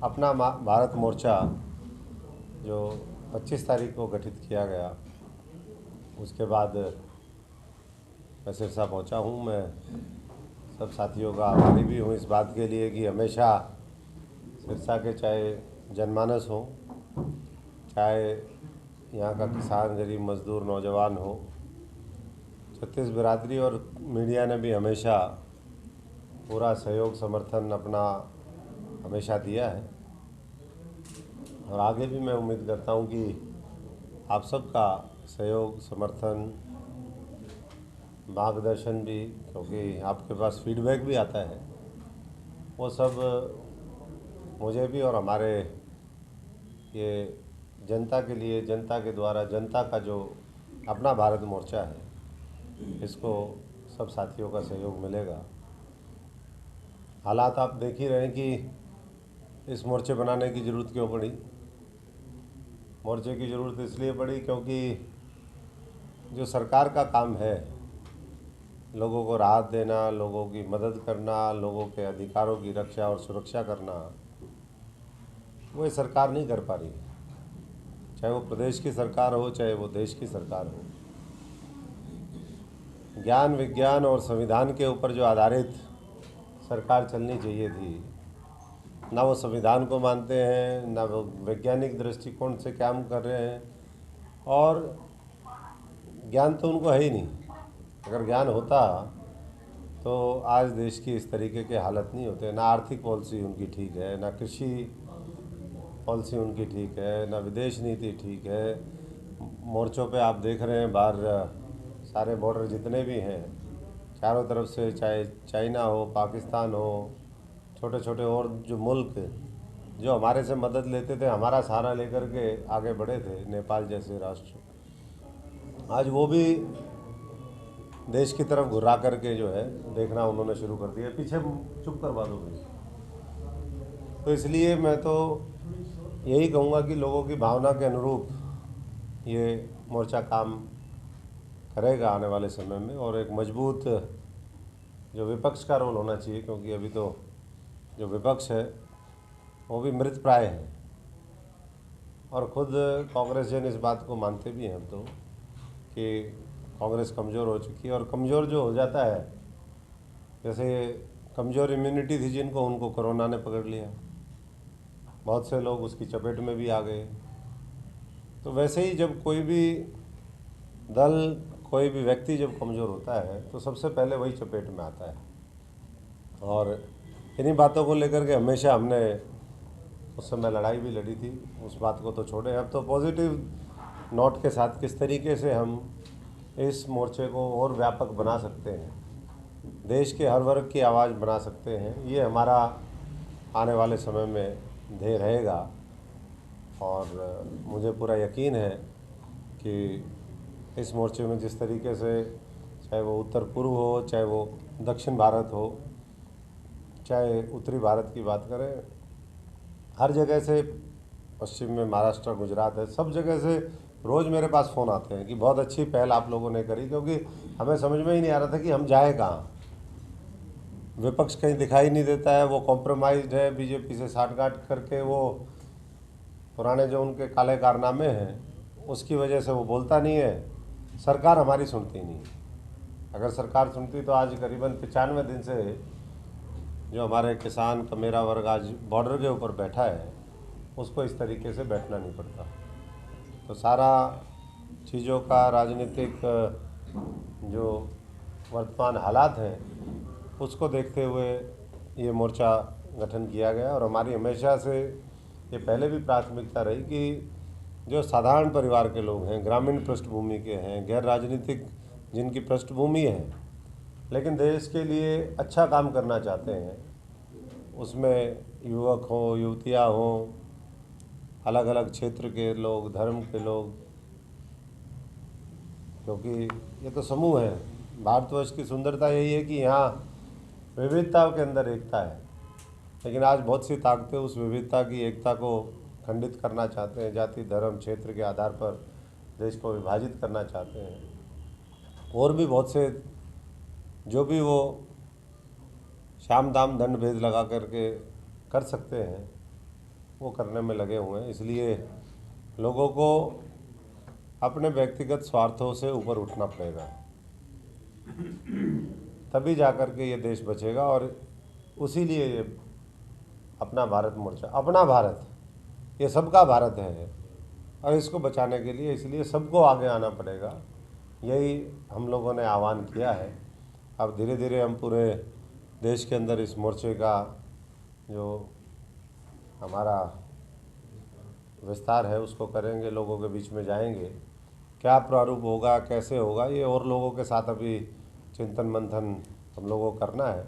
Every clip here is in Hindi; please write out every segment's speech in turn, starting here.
अपना भारत मोर्चा जो 25 तारीख को गठित किया गया, उसके बाद मैं सिरसा पहुंचा हूं। मैं सब साथियों का आभारी भी हूं इस बात के लिए कि हमेशा सिरसा के चाहे जनमानस हो, चाहे यहाँ का किसान, गरीब, मजदूर, नौजवान हो, छत्तीस बिरादरी और मीडिया ने भी हमेशा पूरा सहयोग समर्थन अपना हमेशा दिया है। और आगे भी मैं उम्मीद करता हूँ कि आप सबका सहयोग, समर्थन, मार्गदर्शन भी, क्योंकि आपके पास फीडबैक भी आता है, वो सब मुझे भी और हमारे ये जनता के लिए, जनता के द्वारा, जनता का जो अपना भारत मोर्चा है, इसको सब साथियों का सहयोग मिलेगा। हालात आप देख ही रहे हैं कि इस मोर्चे बनाने की ज़रूरत क्यों पड़ी। मोर्चे की ज़रूरत इसलिए पड़ी क्योंकि जो सरकार का काम है, लोगों को राहत देना, लोगों की मदद करना, लोगों के अधिकारों की रक्षा और सुरक्षा करना, वो ये सरकार नहीं कर पा रही है। चाहे वो प्रदेश की सरकार हो, चाहे वो देश की सरकार हो। ज्ञान, विज्ञान और संविधान के ऊपर जो आधारित सरकार चलनी चाहिए थी, ना वो संविधान को मानते हैं, ना वो वैज्ञानिक दृष्टिकोण से काम कर रहे हैं, और ज्ञान तो उनको है ही नहीं। अगर ज्ञान होता तो आज देश की इस तरीके के हालत नहीं होते। ना आर्थिक पॉलिसी उनकी ठीक है, ना कृषि पॉलिसी उनकी ठीक है, ना विदेश नीति ठीक है। मोर्चों पे आप देख रहे हैं, बाहर सारे बॉर्डर जितने भी हैं, चारों तरफ से, चाहे चाइना हो, पाकिस्तान हो, छोटे छोटे और जो मुल्क जो हमारे से मदद लेते थे, हमारा सहारा लेकर के आगे बढ़े थे, नेपाल जैसे राष्ट्र, आज वो भी देश की तरफ घुरा करके जो है देखना उन्होंने शुरू कर दिया। पीछे चुप करवा दो भाई। तो इसलिए मैं तो यही कहूँगा कि लोगों की भावना के अनुरूप ये मोर्चा काम करेगा आने वाले समय में, और एक मजबूत जो विपक्ष का रोल होना चाहिए, क्योंकि अभी तो जो विपक्ष है वो भी मृत प्राय है, और खुद कांग्रेस जन इस बात को मानते भी हैं अब तो कि कांग्रेस कमज़ोर हो चुकी है। और कमज़ोर जो हो जाता है, जैसे कमज़ोर इम्यूनिटी थी जिनको, उनको कोरोना ने पकड़ लिया, बहुत से लोग उसकी चपेट में भी आ गए। तो वैसे ही जब कोई भी दल, कोई भी व्यक्ति जब कमज़ोर होता है तो सबसे पहले वही चपेट में आता है। और इन्हीं बातों को लेकर के हमेशा हमने उस समय लड़ाई भी लड़ी थी। उस बात को तो छोड़े, अब तो पॉजिटिव नोट के साथ किस तरीके से हम इस मोर्चे को और व्यापक बना सकते हैं, देश के हर वर्ग की आवाज़ बना सकते हैं, ये हमारा आने वाले समय में ध्येय रहेगा। और मुझे पूरा यकीन है कि इस मोर्चे में जिस तरीके से, चाहे वो उत्तर पूर्व हो, चाहे वो दक्षिण भारत हो, चाहे उत्तरी भारत की बात करें, हर जगह से, पश्चिम में महाराष्ट्र, गुजरात है, सब जगह से रोज़ मेरे पास फ़ोन आते हैं कि बहुत अच्छी पहल आप लोगों ने करी, क्योंकि हमें समझ में ही नहीं आ रहा था कि हम जाएँ कहाँ। विपक्ष कहीं दिखाई नहीं देता है, वो कॉम्प्रोमाइज़्ड है बीजेपी से साठगांठ करके, वो पुराने जो उनके काले कारनामे हैं उसकी वजह से वो बोलता नहीं है। सरकार हमारी सुनती नहीं है। अगर सरकार सुनती तो आज करीबन 95 दिन से जो हमारे किसान का मेरा वर्ग आज बॉर्डर के ऊपर बैठा है, उसको इस तरीके से बैठना नहीं पड़ता। तो सारा चीज़ों का राजनीतिक जो वर्तमान हालात हैं उसको देखते हुए ये मोर्चा गठन किया गया। और हमारी हमेशा से ये पहले भी प्राथमिकता रही कि जो साधारण परिवार के लोग हैं, ग्रामीण पृष्ठभूमि के हैं, गैर राजनीतिक जिनकी पृष्ठभूमि है, लेकिन देश के लिए अच्छा काम करना चाहते हैं, उसमें युवक हों, युवतियाँ हों, अलग अलग क्षेत्र के लोग, धर्म के लोग, क्योंकि ये तो समूह है। भारतवर्ष की सुंदरता यही है कि यहाँ विविधताओं के अंदर एकता है, लेकिन आज बहुत सी ताकतें उस विविधता की एकता को खंडित करना चाहते हैं, जाति, धर्म, क्षेत्र के आधार पर देश को विभाजित करना चाहते हैं। और भी बहुत से जो भी वो शाम दाम दंड भेद लगा करके कर सकते हैं, वो करने में लगे हुए हैं। इसलिए लोगों को अपने व्यक्तिगत स्वार्थों से ऊपर उठना पड़ेगा, तभी जाकर के ये देश बचेगा। और उसी लिए ये अपना भारत मोर्चा, अपना भारत, ये सबका भारत है और इसको बचाने के लिए इसलिए सबको आगे आना पड़ेगा। यही हम लोगों ने आह्वान किया है। अब धीरे धीरे हम पूरे देश के अंदर इस मोर्चे का जो हमारा विस्तार है उसको करेंगे, लोगों के बीच में जाएंगे। क्या प्रारूप होगा, कैसे होगा, ये और लोगों के साथ अभी चिंतन मंथन हम लोगों को करना है।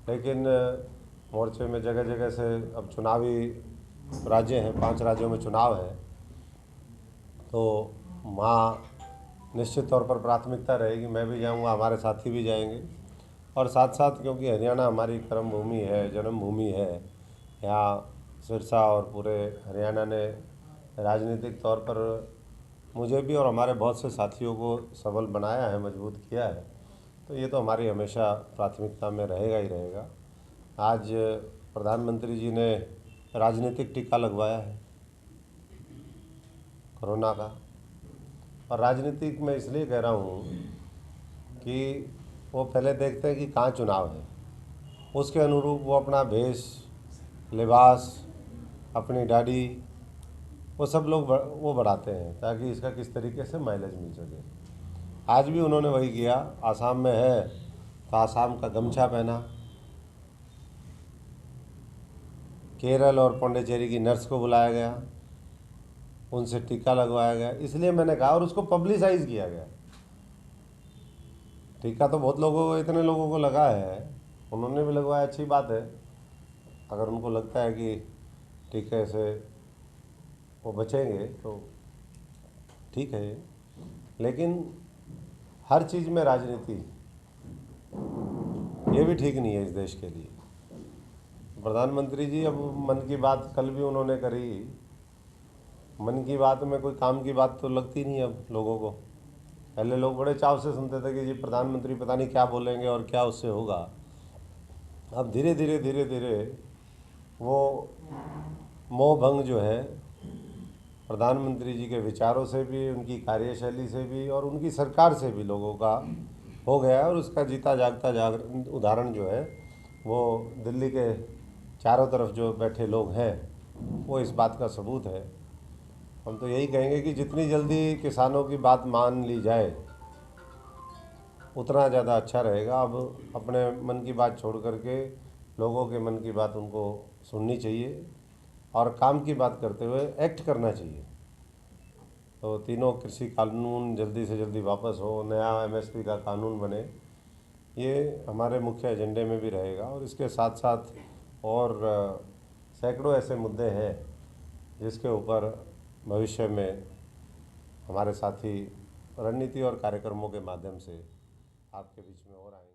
लेकिन मोर्चे में जगह जगह से अब चुनावी राज्य हैं, 5 राज्यों में चुनाव है, तो वहाँ निश्चित तौर पर प्राथमिकता रहेगी। मैं भी जाऊँगा, हमारे साथी भी जाएंगे। और साथ साथ क्योंकि हरियाणा हमारी कर्म भूमि है, जन्मभूमि है, यहाँ सिरसा और पूरे हरियाणा ने राजनीतिक तौर पर मुझे भी और हमारे बहुत से साथियों को सबल बनाया है, मजबूत किया है, तो ये तो हमारी हमेशा प्राथमिकता में रहेगा ही रहेगा। आज प्रधानमंत्री जी ने राजनीतिक टीका लगवाया है कोरोना का, और राजनीतिक में इसलिए कह रहा हूँ कि वो पहले देखते हैं कि कहाँ चुनाव है, उसके अनुरूप वो अपना भेष, लिबास, अपनी दाढ़ी, वो सब लोग वो बढ़ाते हैं ताकि इसका किस तरीके से माइलेज मिल सके। आज भी उन्होंने वही किया। आसाम में है तो आसाम का गमछा पहना, केरल और पौंडीचेरी की नर्स को बुलाया गया, उनसे टीका लगवाया गया। इसलिए मैंने कहा, और उसको पब्लिसाइज किया गया। टीका तो बहुत लोगों को, इतने लोगों को लगा है, उन्होंने भी लगवाया, अच्छी बात है। अगर उनको लगता है कि टीके से वो बचेंगे तो ठीक है, लेकिन हर चीज़ में राजनीति, ये भी ठीक नहीं है इस देश के लिए। प्रधानमंत्री जी अब मन की बात कल भी उन्होंने करी, मन की बात में कोई काम की बात तो लगती नहीं अब लोगों को। पहले लोग बड़े चाव से सुनते थे कि जी प्रधानमंत्री पता नहीं क्या बोलेंगे और क्या उससे होगा। अब धीरे धीरे वो मोह भंग जो है प्रधानमंत्री जी के विचारों से भी, उनकी कार्यशैली से भी और उनकी सरकार से भी लोगों का हो गया है। और उसका जीता जागता उदाहरण जो है वो दिल्ली के चारों तरफ जो बैठे लोग हैं वो इस बात का सबूत है। हम तो यही कहेंगे कि जितनी जल्दी किसानों की बात मान ली जाए उतना ज़्यादा अच्छा रहेगा। अब अपने मन की बात छोड़ करके लोगों के मन की बात उनको सुननी चाहिए और काम की बात करते हुए एक्ट करना चाहिए। तो तीनों कृषि कानून जल्दी से जल्दी वापस हो, नया MSP का कानून बने, ये हमारे मुख्य एजेंडे में भी रहेगा। और इसके साथ साथ और सैकड़ों ऐसे मुद्दे हैं जिसके ऊपर भविष्य में हमारे साथी रणनीति और कार्यक्रमों के माध्यम से आपके बीच में और आएंगे।